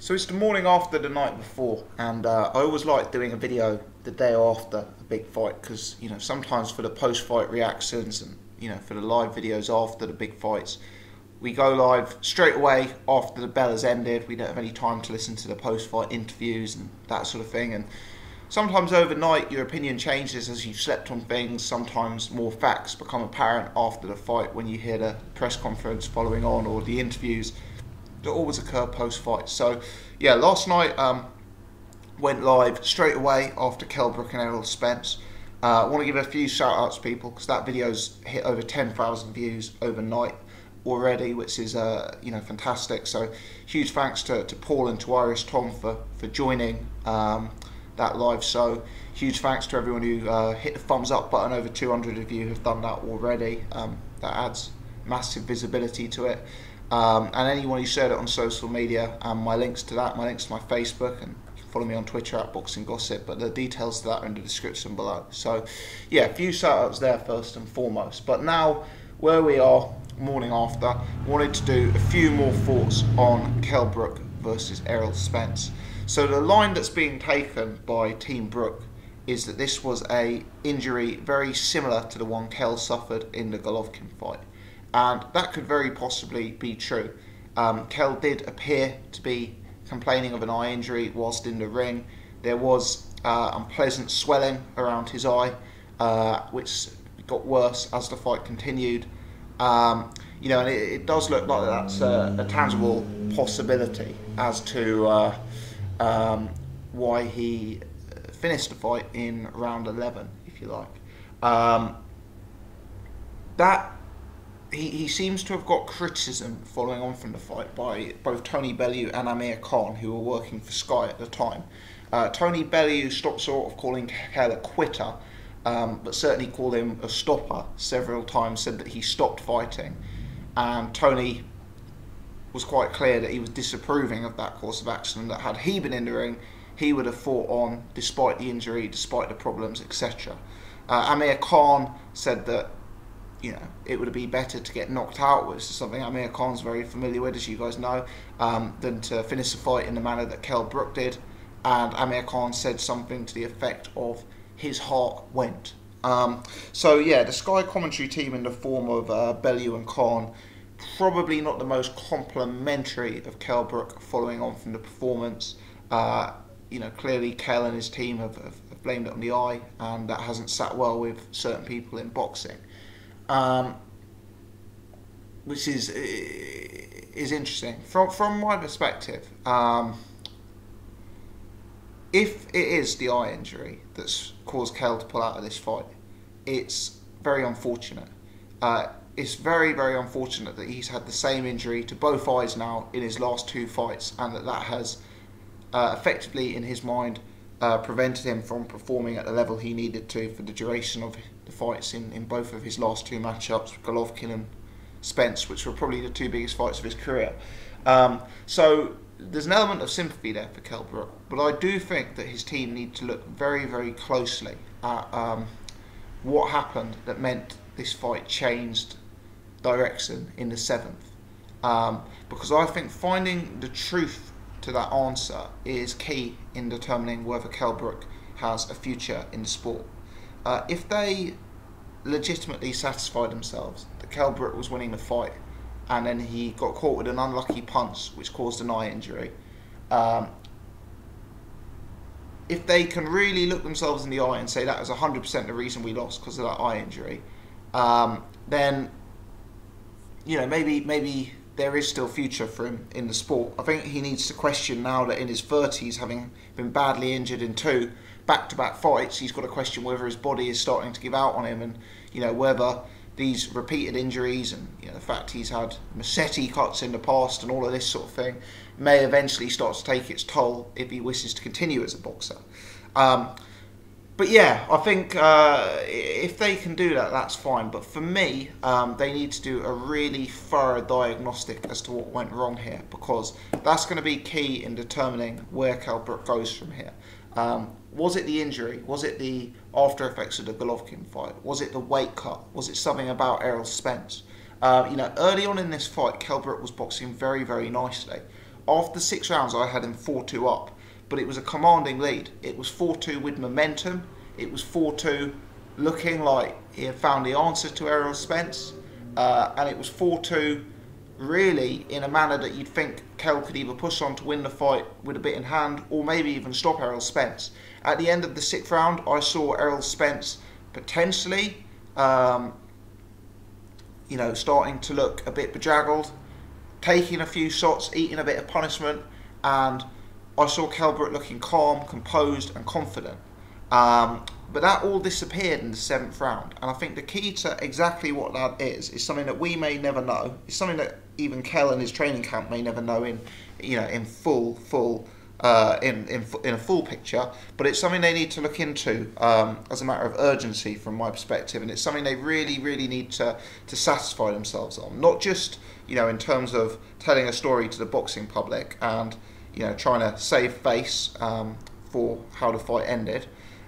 So it's the morning after the night before, and I always like doing a video the day after a big fight because, sometimes for the post-fight reactions and, for the live videos after the big fights, we go live straight away after the bell has ended. We don't have any time to listen to the post-fight interviews and that sort of thing. And sometimes overnight your opinion changes as you've slept on things. Sometimes more facts become apparent after the fight when you hear the press conference following on or the interviews that always occur post-fight. So yeah, last night went live straight away after Kell Brook and Errol Spence. I want to give a few shout outs to people because that video's hit over 10,000 views overnight already, which is fantastic. So huge thanks to Paul and to Irish Tom for joining that live show. Huge thanks to everyone who hit the thumbs up button. Over 200 of you have done that already. That adds massive visibility to it. And anyone who shared it on social media, my links to that, my links to my Facebook, and you can follow me on Twitter at Boxing Gossip, but the details to that are in the description below. So yeah, a few shout outs there first and foremost. But now, where we are, morning after, wanted to do a few more thoughts on Kell Brook versus Errol Spence. So the line that's being taken by Team Brook is that this was a injury very similar to the one Kell suffered in the Golovkin fight. And that could very possibly be true. Kell did appear to be complaining of an eye injury whilst in the ring. There was unpleasant swelling around his eye, which got worse as the fight continued. And it does look like that's a tangible possibility as to why he finished the fight in round 11, if you like. He seems to have got criticism following on from the fight by both Tony Bellew and Amir Khan, who were working for Sky at the time. Tony Bellew stopped short of calling Kell a quitter, but certainly called him a stopper several times, said that he stopped fighting. And Tony was quite clear that he was disapproving of that course of action, and that had he been in the ring, he would have fought on despite the injury, despite the problems, etc. Amir Khan said that it would be better to get knocked out, which is something Amir Khan's very familiar with, as you guys know, than to finish the fight in the manner that Kell Brook did. And Amir Khan said something to the effect of, his heart went. So yeah, the Sky commentary team in the form of Bellew and Khan, probably not the most complimentary of Kell Brook following on from the performance. Clearly Kell and his team have blamed it on the eye, and that hasn't sat well with certain people in boxing. Which is interesting from my perspective. If it is the eye injury that's caused Kell to pull out of this fight, it's very unfortunate. It's very, very unfortunate that he's had the same injury to both eyes now in his last two fights, and that has effectively, in his mind, prevented him from performing at the level he needed to for the duration of the fights in both of his last two matchups with Golovkin and Spence, which were probably the two biggest fights of his career. So there's an element of sympathy there for Kell Brook, but I do think that his team need to look very, very closely at what happened that meant this fight changed direction in the 7th. Because I think finding the truth to that answer is key in determining whether Kell Brook has a future in the sport. If they legitimately satisfy themselves that Kell Brook was winning the fight and then he got caught with an unlucky punch which caused an eye injury, if they can really look themselves in the eye and say that was 100% the reason we lost because of that eye injury, then maybe there is still future for him in the sport. I think he needs to question now that in his 30s, having been badly injured in two back-to-back fights, he's got to question whether his body is starting to give out on him, and whether these repeated injuries and the fact he's had machete cuts in the past and all of this sort of thing may eventually start to take its toll if he wishes to continue as a boxer. But yeah, I think if they can do that, that's fine. But for me, they need to do a really thorough diagnostic as to what went wrong here, because that's going to be key in determining where Kell Brook goes from here. Was it the injury? Was it the after effects of the Golovkin fight? Was it the weight cut? Was it something about Errol Spence? Early on in this fight, Kell Brook was boxing very, very nicely. after 6 rounds, I had him 4-2 up, but it was a commanding lead. It was 4-2 with momentum. It was 4-2 looking like he had found the answer to Errol Spence, and it was 4-2 really in a manner that you'd think Kell could either push on to win the fight with a bit in hand, or maybe even stop Errol Spence. At the end of the 6th round, I saw Errol Spence potentially, starting to look a bit bedraggled, taking a few shots, eating a bit of punishment, and I saw Kell Brook looking calm, composed and confident. But that all disappeared in the 7th round, and I think the key to exactly what that is something that we may never know. It's something that even Kell and his training camp may never know in a full picture. But it's something they need to look into as a matter of urgency from my perspective, and it's something they really need to satisfy themselves on. Not just in terms of telling a story to the boxing public and trying to save face for how the fight ended.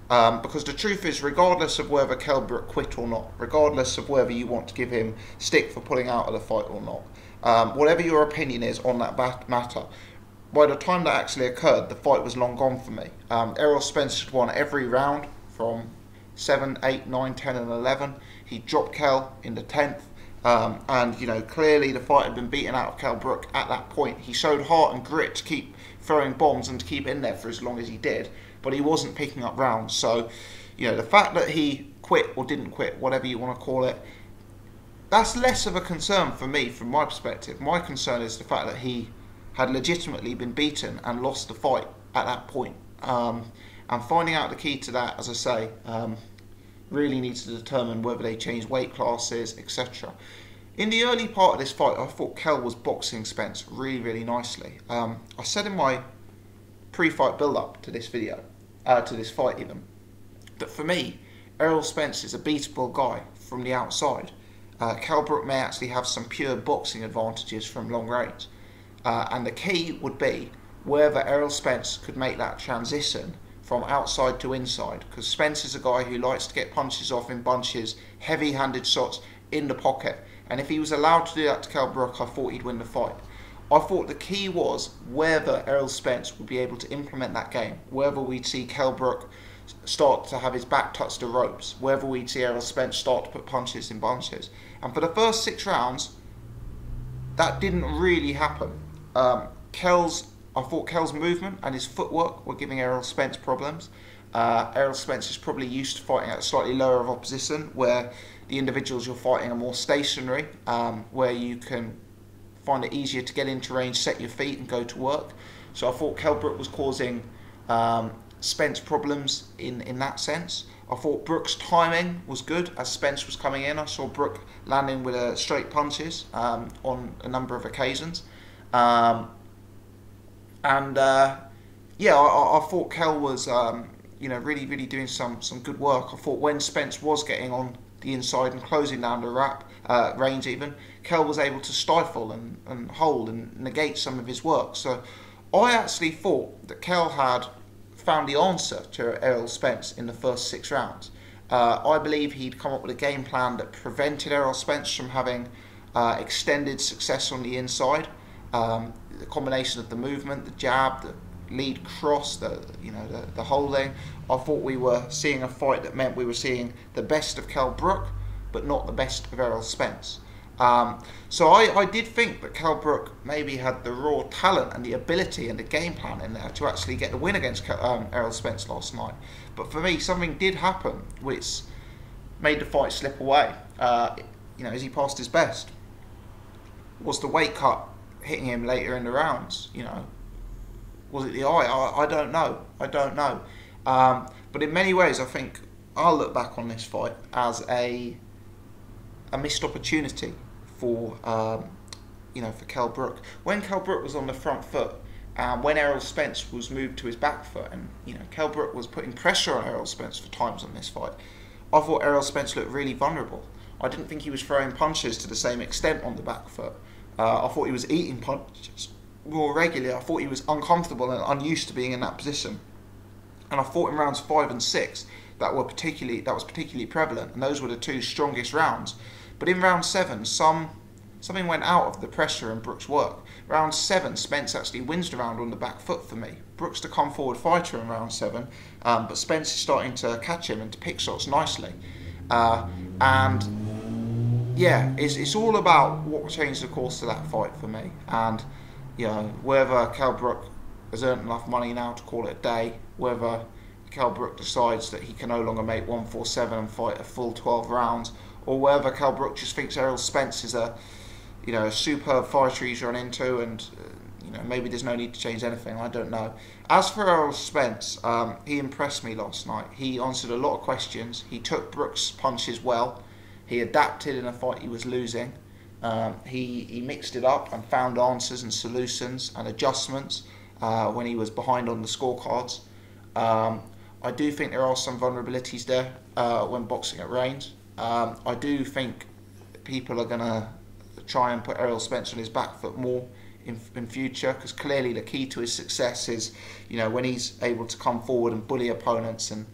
Because the truth is, regardless of whether Kell Brook quit or not, regardless of whether you want to give him stick for pulling out of the fight or not, whatever your opinion is on that matter, by the time that actually occurred, the fight was long gone for me. Errol Spence had won every round from 7, 8, 9, 10 and 11. He dropped Kell in the 10th. And clearly the fight had been beaten out of Kell Brook at that point. He showed heart and grit to keep throwing bombs and to keep in there for as long as he did, but he wasn't picking up rounds. So the fact that he quit or didn't quit, whatever you want to call it, that's less of a concern for me from my perspective. My concern is the fact that he had legitimately been beaten and lost the fight at that point. And finding out the key to that, as I say, really needs to determine whether they change weight classes, etc. In the early part of this fight, I thought Kell was boxing Spence really nicely. I said in my pre-fight build-up to this video, to this fight even, that for me, Errol Spence is a beatable guy from the outside. Kell Brook may actually have some pure boxing advantages from long range. And the key would be whether Errol Spence could make that transition from outside to inside, because Spence is a guy who likes to get punches off in bunches, heavy-handed shots in the pocket, and if he was allowed to do that to Kell Brook, I thought he'd win the fight. I thought the key was whether Errol Spence would be able to implement that game, whether we'd see Kell Brook start to have his back touch the ropes, whether we'd see Errol Spence start to put punches in bunches. And for the first 6 rounds, that didn't really happen. I thought Kell's movement and his footwork were giving Errol Spence problems. Errol Spence is probably used to fighting at a slightly lower of opposition, where the individuals you're fighting are more stationary, where you can find it easier to get into range, set your feet and go to work. So I thought Kell Brook was causing Spence problems in that sense. I thought Brook's timing was good as Spence was coming in. I saw Brook landing with straight punches on a number of occasions. I thought Kell was, really doing some good work. I thought when Spence was getting on the inside and closing down the range even, Kell was able to stifle and hold and negate some of his work. So I actually thought that Kell had found the answer to Errol Spence in the first 6 rounds. I believe he'd come up with a game plan that prevented Errol Spence from having extended success on the inside. The combination of the movement, the jab, the lead cross, the holding. I thought we were seeing a fight that meant we were seeing the best of Kell Brook, but not the best of Errol Spence. So I did think that Kell Brook maybe had the raw talent and the ability and the game plan in there to actually get the win against Errol Spence last night. But for me, something did happen which made the fight slip away. As he passed his best, was the weight cut hitting him later in the rounds? Was it the eye? I don't know. But in many ways, I think I'll look back on this fight as a missed opportunity for Kell Brook. When Kell Brook was on the front foot, and when Errol Spence was moved to his back foot, and Kell Brook was putting pressure on Errol Spence for times on this fight, I thought Errol Spence looked really vulnerable. I didn't think he was throwing punches to the same extent on the back foot. I thought he was eating punches more regularly. I thought he was uncomfortable and unused to being in that position. And I thought in rounds 5 and 6 that was particularly prevalent, and those were the 2 strongest rounds. But in round 7, some something went out of the pressure in Brook's work. Round 7, Spence actually wins the round on the back foot for me. Brook's the come forward fighter in round 7, but Spence is starting to catch him and to pick shots nicely. And yeah, it's all about what changed the course of that fight for me. And you know, whether Kell Brook has earned enough money now to call it a day, whether Kell Brook decides that he can no longer make 147 and fight a full 12 rounds, or whether Kell Brook just thinks Errol Spence is a superb fighter he's run into, and maybe there's no need to change anything. I don't know. As for Errol Spence, he impressed me last night. He answered a lot of questions. He took Brook's punches well. He adapted in a fight he was losing. He mixed it up and found answers and solutions and adjustments when he was behind on the scorecards. I do think there are some vulnerabilities there when boxing at range. I do think people are going to try and put Errol Spence on his back foot more in future, because clearly the key to his success is, when he's able to come forward and bully opponents and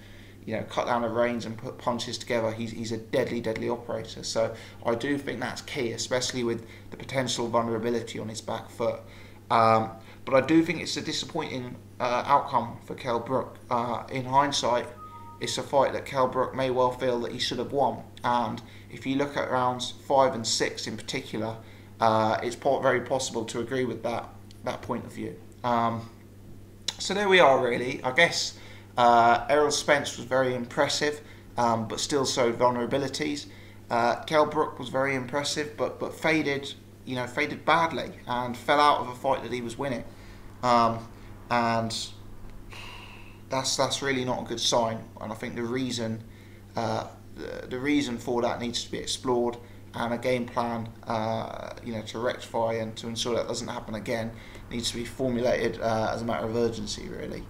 cut down the range and put punches together, he's a deadly operator. So I do think that's key, especially with the potential vulnerability on his back foot. But I do think it's a disappointing outcome for Kell Brook. In hindsight, it's a fight that Kell Brook may well feel that he should have won. And if you look at rounds 5 and 6 in particular, it's very possible to agree with that point of view. So there we are, really. I guess Errol Spence was very impressive, but still showed vulnerabilities. Kell Brook was very impressive, but faded badly and fell out of a fight that he was winning. And that's really not a good sign. And I think the reason for that needs to be explored, and a game plan to rectify and to ensure that doesn't happen again needs to be formulated as a matter of urgency, really.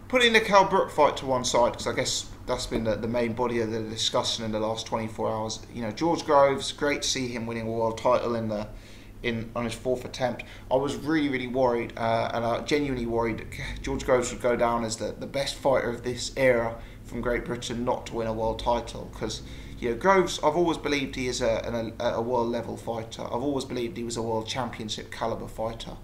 Putting the Kell Brook fight to one side, because I guess that's been the main body of the discussion in the last 24 hours. George Groves, great to see him winning a world title on his 4th attempt. I was really worried, and I genuinely worried that George Groves would go down as the best fighter of this era from Great Britain not to win a world title, because Groves, I've always believed he is a world level fighter. I've always believed he was a world championship caliber fighter.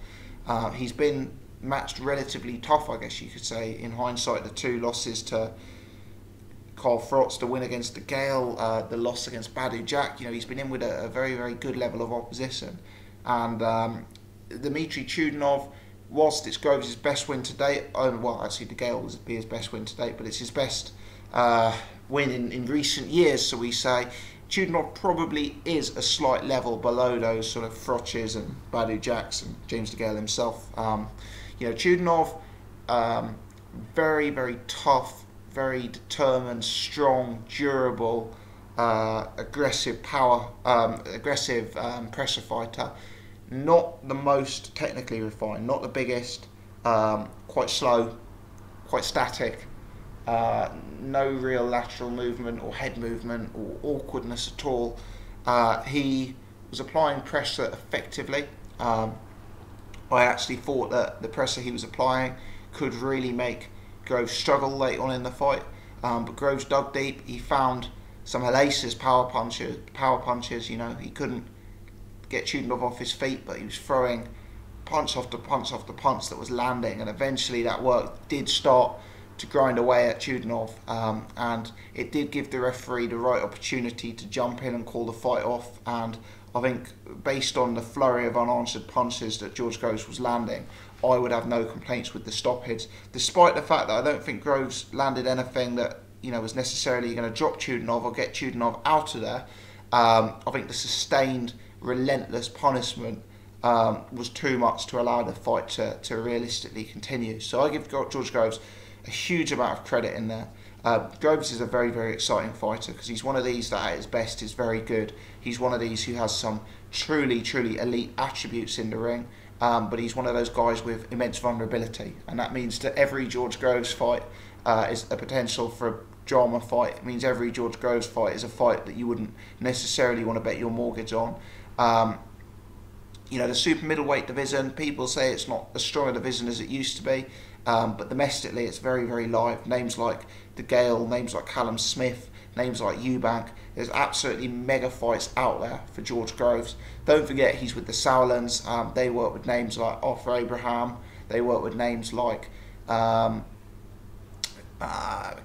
He's been matched relatively tough, I guess you could say, in hindsight. The 2 losses to Carl Frotz, the win against the Gale, the loss against Badu Jack, he's been in with a very good level of opposition. And Dmitry Chudinov, whilst it's Groves' best win to date, well, actually the Gale would be his best win to date, but it's his best win in recent years, so we say. Chudinov probably is a slight level below those sort of Froches and Badu Jacks and James DeGale himself. Chudinov, very tough, very determined, strong, durable, aggressive pressure fighter. Not the most technically refined, not the biggest, quite slow, quite static. No real lateral movement or head movement or awkwardness at all. He was applying pressure effectively. I actually thought that the pressure he was applying could really make Groves struggle late on in the fight. But Groves dug deep. He found some hellacious power punches. He couldn't get Chudinov off his feet, but he was throwing punch after punch after punch that was landing, and eventually that work did start to grind away at Chudinov, and it did give the referee the right opportunity to jump in and call the fight off. And I think, based on the flurry of unanswered punches that George Groves was landing, I would have no complaints with the stoppage, despite the fact that I don't think Groves landed anything that was necessarily going to drop Chudinov or get Chudinov out of there. I think the sustained, relentless punishment was too much to allow the fight to realistically continue. So I give George Groves a huge amount of credit in there. Groves is a very exciting fighter, because he's one of these that at his best is very good. He's one of these who has some truly elite attributes in the ring, but he's one of those guys with immense vulnerability, and that means that every George Groves fight is a potential for a drama fight. It means every George Groves fight is a fight that you wouldn't necessarily want to bet your mortgage on. The super middleweight division, people say it's not as strong a division as it used to be, but domestically it's very live. Names like the Gale, names like Callum Smith, names like Eubank. There's absolutely mega fights out there for George Groves. Don't forget he's with the Sauerlands. They work with names like Arthur Abraham. They work with names like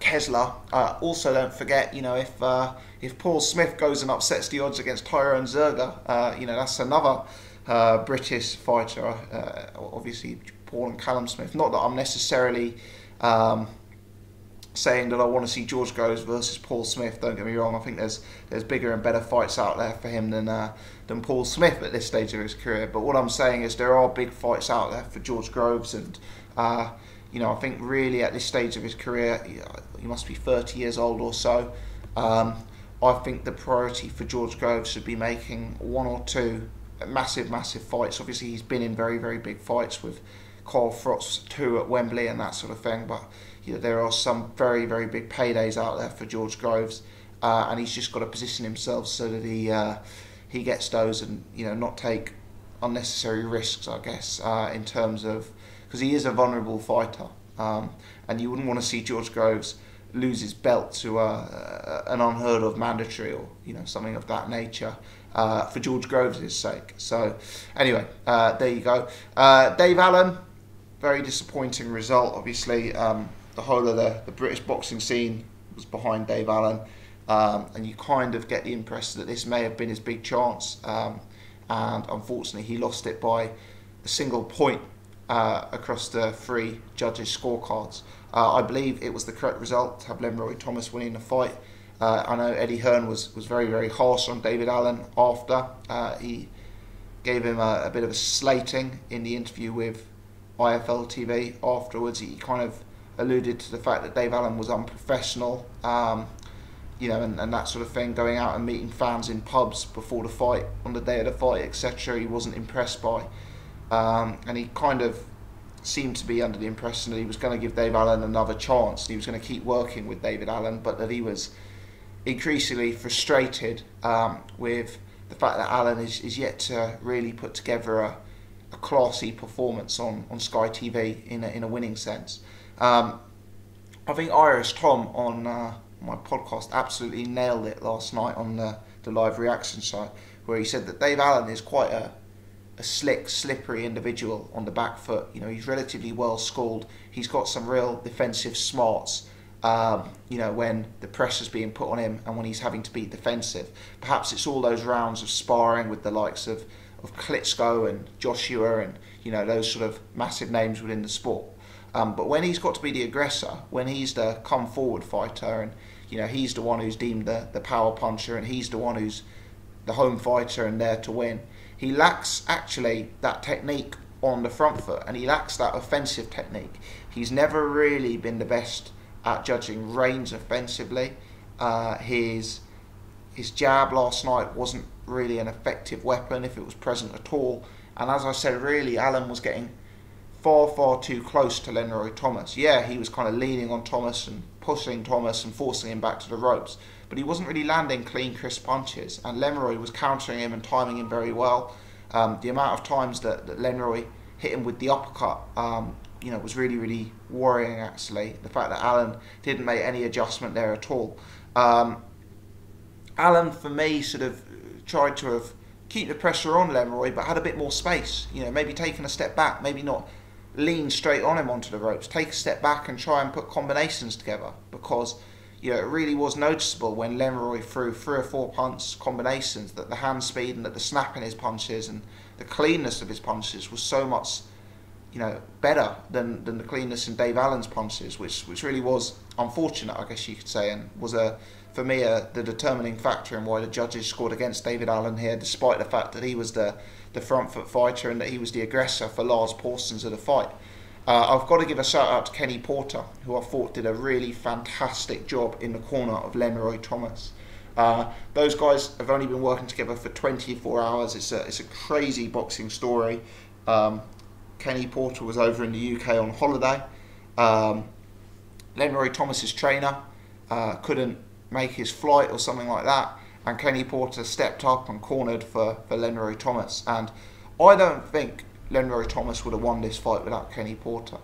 Kessler. Also, don't forget, if Paul Smith goes and upsets the odds against Tyrone Zerger, that's another British fighter. Obviously, Paul and Callum Smith. Not that I'm necessarily saying that I want to see George Groves versus Paul Smith. Don't get me wrong. I think there's bigger and better fights out there for him than Paul Smith at this stage of his career. But what I'm saying is there are big fights out there for George Groves, and I think really at this stage of his career, he must be 30 years old or so. I think the priority for George Groves should be making one or two massive fights. Obviously, he's been in very, very big fights with Carl Frost 2 at Wembley and that sort of thing, but there are some very, very big paydays out there for George Groves, and he's just got to position himself so that he gets those and not take unnecessary risks, I guess, in terms of, because he is a vulnerable fighter, and you wouldn't want to see George Groves lose his belt to an unheard of mandatory or something of that nature for George Groves' sake. So anyway, there you go. Dave Allen, very disappointing result. Obviously, the whole of the British boxing scene was behind Dave Allen, and you kind of get the impression that this may have been his big chance, and unfortunately he lost it by a single point across the 3 judges' scorecards. I believe it was the correct result to have Lenroy Thomas winning the fight. I know Eddie Hearn was very, very harsh on David Allen after. He gave him a bit of a slating in the interview with IFL TV afterwards. He kind of alluded to the fact that Dave Allen was unprofessional, and that sort of thing, going out and meeting fans in pubs before the fight, on the day of the fight, etc. He wasn't impressed by. And he kind of seemed to be under the impression that he was going to give Dave Allen another chance, and he was going to keep working with David Allen, but that he was increasingly frustrated with the fact that Allen is yet to really put together a classy performance on Sky TV in a winning sense. I think Irish Tom on my podcast absolutely nailed it last night on the live reaction site, where he said that Dave Allen is quite a slick, slippery individual on the back foot. He's relatively well schooled. He's got some real defensive smarts, when the pressure's being put on him and when he's having to be defensive. Perhaps it's all those rounds of sparring with the likes of Klitschko and Joshua and, those sort of massive names within the sport. But when he's got to be the aggressor, when he's the come forward fighter, and, he's the one who's deemed the power puncher, and he's the one who's the home fighter and there to win, he lacks actually that technique on the front foot, and he lacks that offensive technique. He's never really been the best at judging range offensively. His jab last night wasn't really an effective weapon if it was present at all. And as I said, really, Allen was getting far too close to Lenroy Thomas. Yeah, he was kind of leaning on Thomas and pushing Thomas and forcing him back to the ropes, but he wasn't really landing clean, crisp punches, and Lenroy was countering him and timing him very well. The amount of times that Lenroy hit him with the uppercut, was really, really worrying, actually. The fact that Allen didn't make any adjustment there at all. Allen, for me, sort of tried to keep the pressure on Lenroy, but had a bit more space. Maybe taking a step back, maybe not lean straight on him onto the ropes. Take a step back and try and put combinations together, because it really was noticeable when Lenroy threw 3 or 4 punch combinations that the hand speed and that the snap in his punches and the cleanness of his punches was so much better than the cleanness in Dave Allen's punches, which really was unfortunate, I guess you could say, and was for me the determining factor in why the judges scored against David Allen here, despite the fact that he was the front foot fighter and that he was the aggressor for large portions of the fight. I've got to give a shout out to Kenny Porter, who I thought did a really fantastic job in the corner of Lenroy Thomas. Those guys have only been working together for 24 hours. It's a crazy boxing story. Kenny Porter was over in the UK on holiday. Lenroy Thomas's trainer couldn't make his flight or something like that, and Kenny Porter stepped up and cornered for Lenroy Thomas. And I don't think Lenroy Thomas would have won this fight without Kenny Porter.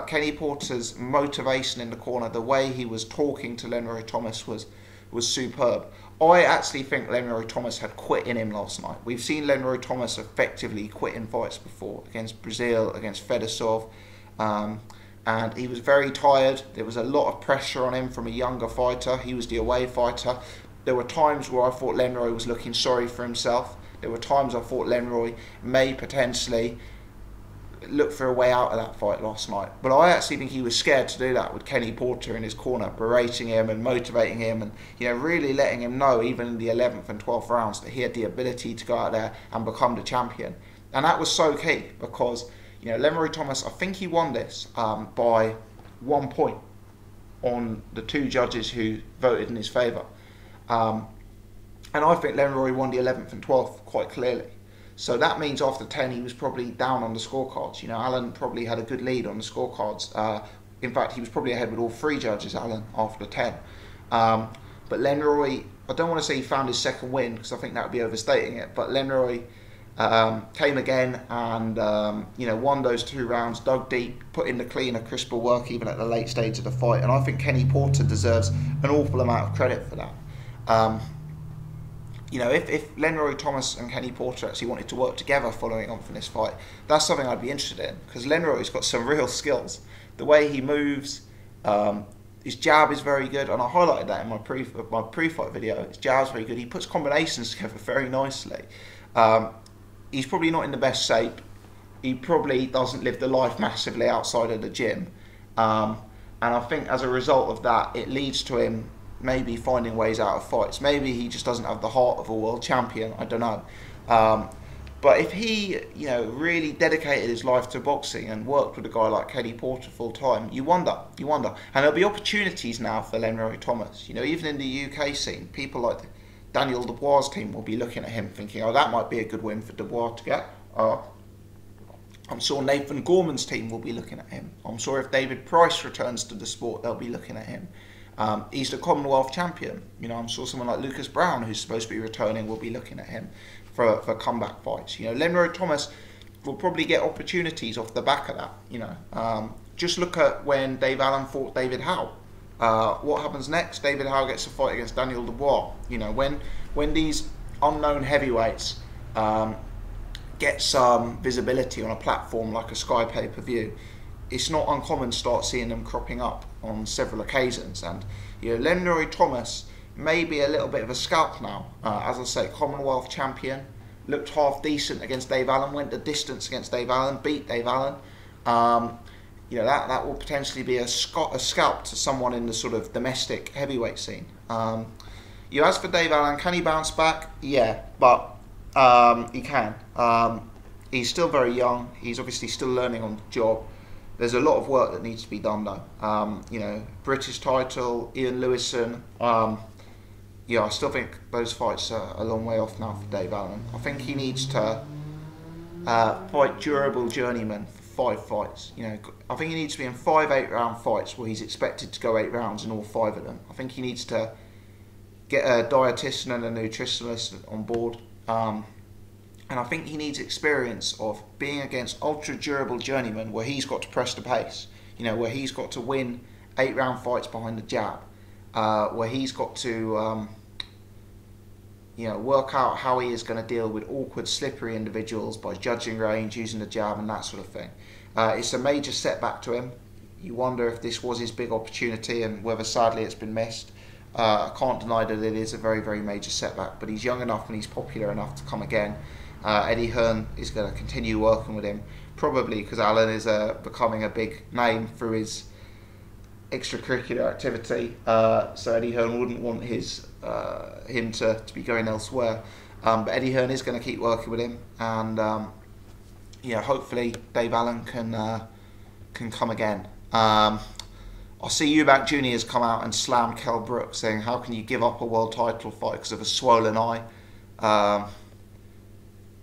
Kenny Porter's motivation in the corner, the way he was talking to Lenroy Thomas was was superb. I actually think Lenroy Thomas had quit in him last night. We've seen Lenroy Thomas effectively quit in fights before, against Brazil, against Fedosov, and he was very tired. There was a lot of pressure on him from a younger fighter. He was the away fighter. There were times where I thought Lenroy was looking sorry for himself. There were times I thought Lenroy may potentially look for a way out of that fight last night. But I actually think he was scared to do that with Kenny Porter in his corner, berating him and motivating him, and really letting him know, even in the 11th and 12th rounds, that he had the ability to go out there and become the champion. And that was so key because Lenroy Thomas, I think he won this by 1 point on the 2 judges who voted in his favour. And I think Lenroy won the 11th and 12th quite clearly. So that means after 10 he was probably down on the scorecards. Alan probably had a good lead on the scorecards. In fact, he was probably ahead with all 3 judges, Alan, after 10. But Lenroy, I don't want to say he found his second win because I think that would be overstating it, but Lenroy came again and won those 2 rounds, dug deep, put in the cleaner, crisper work even at the late stage of the fight. And I think Kenny Porter deserves an awful amount of credit for that. If Lenroy Thomas and Kenny Porter actually wanted to work together following on from this fight, that's something I'd be interested in, because Lenroy's got some real skills. The way he moves, his jab is very good, and I highlighted that in my pre-fight video. His jab's very good. He puts combinations together very nicely. He's probably not in the best shape. He probably doesn't live the life massively outside of the gym. And I think as a result of that, it leads to him maybe finding ways out of fights. Maybe he just doesn't have the heart of a world champion, I don't know. But if he really dedicated his life to boxing and worked with a guy like Kenny Porter full time, you wonder. And there'll be opportunities now for Lenroy Thomas. Even in the UK scene, people like Daniel Dubois' team will be looking at him thinking, oh, that might be a good win for Dubois to get. I'm sure Nathan Gorman's team will be looking at him. I'm sure if David Price returns to the sport, they'll be looking at him. He's the Commonwealth champion. I'm sure someone like Lucas Brown, who's supposed to be returning, will be looking at him for comeback fights. Lenroy Thomas will probably get opportunities off the back of that. Just look at when Dave Allen fought David Howe. What happens next? David Howe gets a fight against Daniel Dubois. When these unknown heavyweights get some visibility on a platform like a Sky pay-per-view, it's not uncommon to start seeing them cropping up on several occasions. And Lenroy Thomas may be a little bit of a scalp now. As I say, Commonwealth champion, looked half decent against Dave Allen, went the distance against Dave Allen, beat Dave Allen. That will potentially be a scalp to someone in the sort of domestic heavyweight scene. As for Dave Allen, can he bounce back? Yeah, but he can. He's still very young. He's obviously still learning on the job. There's a lot of work that needs to be done though. British title, Ian Lewison. I still think those fights are a long way off now for Dave Allen. I think he needs to fight durable journeymen for 5 fights. I think he needs to be in 5 8-round fights where he's expected to go 8 rounds in all 5 of them. I think he needs to get a dietitian and a nutritionist on board. And I think he needs experience of being against ultra durable journeymen where he's got to press the pace, where he's got to win 8-round fights behind the jab, where he's got to work out how he is going to deal with awkward, slippery individuals by judging range, using the jab and that sort of thing. It's a major setback to him. You wonder if this was his big opportunity and whether sadly it's been missed. I can't deny that it is a very, very major setback, but he's young enough and he's popular enough to come again. Eddie Hearn is going to continue working with him, probably because Alan is becoming a big name through his extracurricular activity. So Eddie Hearn wouldn't want him to be going elsewhere. But Eddie Hearn is going to keep working with him, and hopefully Dave Allen can come again. I see Eubank Jr. has come out and slammed Kell Brook, saying, how can you give up a world title fight because of a swollen eye?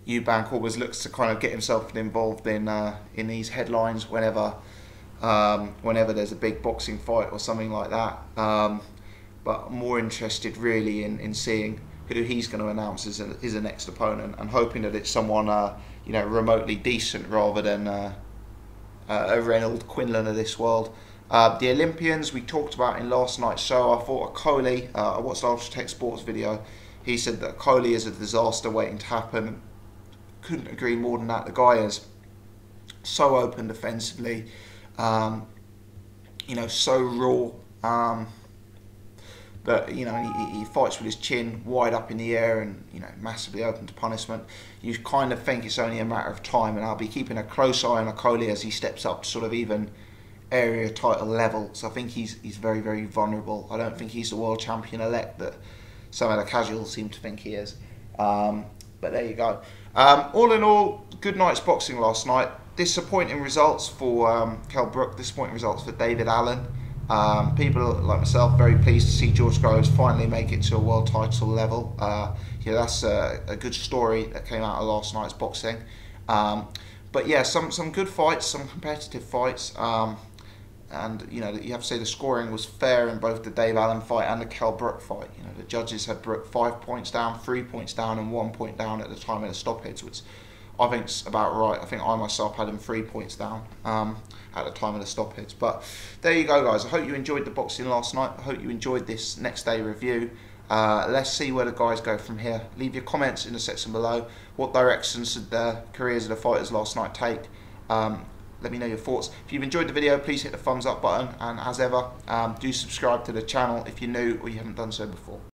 Eubank always looks to kind of get himself involved in these headlines whenever there's a big boxing fight or something like that. But I'm more interested really in seeing who he's going to announce as a next opponent, and hoping that it's someone remotely decent rather than a Reynold Quinlan of this world. The Olympians we talked about in last night's show. I thought Coley, I watched Ultra Tech Sports video, he said that Coley is a disaster waiting to happen. Couldn't agree more than that. The guy is so open defensively, you know, so raw, but you know, he fights with his chin wide up in the air and, you know, massively open to punishment. You kind of think it's only a matter of time, and I'll be keeping a close eye on Coley as he steps up to sort of even area title level. So I think he's very, very vulnerable. I don't think he's the world champion elect that some of the casuals seem to think he is. But there you go. All in all, good night's boxing last night. Disappointing results for Kell Brook, disappointing results for David Allen. People like myself very pleased to see George Groves finally make it to a world title level. Yeah, that's a good story that came out of last night's boxing. But yeah, some good fights, some competitive fights. And you know, you have to say the scoring was fair in both the Dave Allen fight and the Kell Brook fight. You know, the judges had Brook 5 points down, 3 points down, and 1 point down at the time of the stoppage, which I think's about right. I think I myself had him 3 points down at the time of the stoppage. But there you go, guys. I hope you enjoyed the boxing last night. I hope you enjoyed this next day review. Let's see where the guys go from here. Leave your comments in the section below. What directions did the careers of the fighters last night take? Let me know your thoughts. If you've enjoyed the video, please hit the thumbs up button, and as ever, do subscribe to the channel if you're new or you haven't done so before.